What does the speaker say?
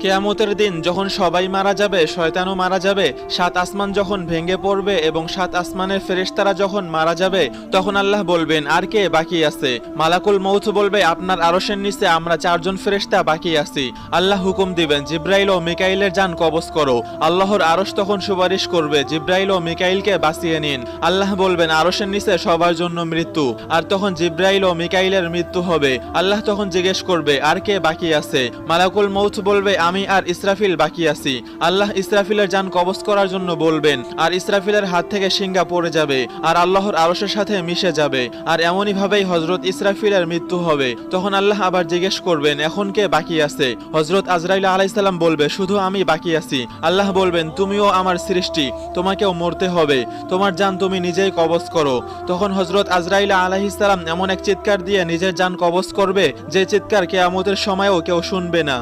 কিয়ামতের দিন যখন সবাই মারা যাবে, শয়তানও মারা যাবে, সাত আসমান যখন ভেঙে পড়বে এবং সাত আসমানের ফেরেশতারা যখন মারা যাবে, তখন আল্লাহ বলবেন, আর কে বাকি আছে? মালাকুল মউত বলবে, আপনার আরশের নিচে আমরা চারজন ফেরেশতা বাকি আছি। আল্লাহ হুকুম দিবেন, জিব্রাইল ও মিকাইলের জান কবজ করো। আল্লাহর আরশ তখন সুপারিশ করবে, জিব্রাইল ও মিকাইলকে বাঁচিয়ে নিন। আল্লাহ বলবেন, আরশের নিচে সবার জন্য মৃত্যু। আর তখন জিব্রাইল ও মিকাইলের মৃত্যু হবে। আল্লাহ তখন জিজ্ঞেস করবে, আর কে বাকি আছে? মালাকুল মউত বলবে, আমি আর ইসরাফিল বাকি আছি। আল্লাহ ইসরাফিলের জান কবজ করার জন্য বলবেন, আর ইসরাফিলের হাত থেকে শিঙ্গা পড়ে যাবে আর আল্লাহর আরশের সাথে মিশে যাবে। আর এমনই ভাবেই হযরত ইসরাফিলের মৃত্যু হবে। তখন আল্লাহ আবার জিজ্ঞেস করবেন, এখন কে বাকি আছে? হযরত আজরাইল আলাইহিস সালাম বলবে, শুধু আমি বাকি আছি। আল্লাহ বলবেন, তুমিও আমার সৃষ্টি, তোমাকেও মরতে হবে, তোমার জান তুমি নিজেই কবজ করো। তখন হযরত আজরাইল আলাইহিস সালাম এমন এক চিৎকার দিয়ে নিজের জান কবজ করবে, যে চিৎকার কিয়ামতের সময়ও কেউ শুনবে না।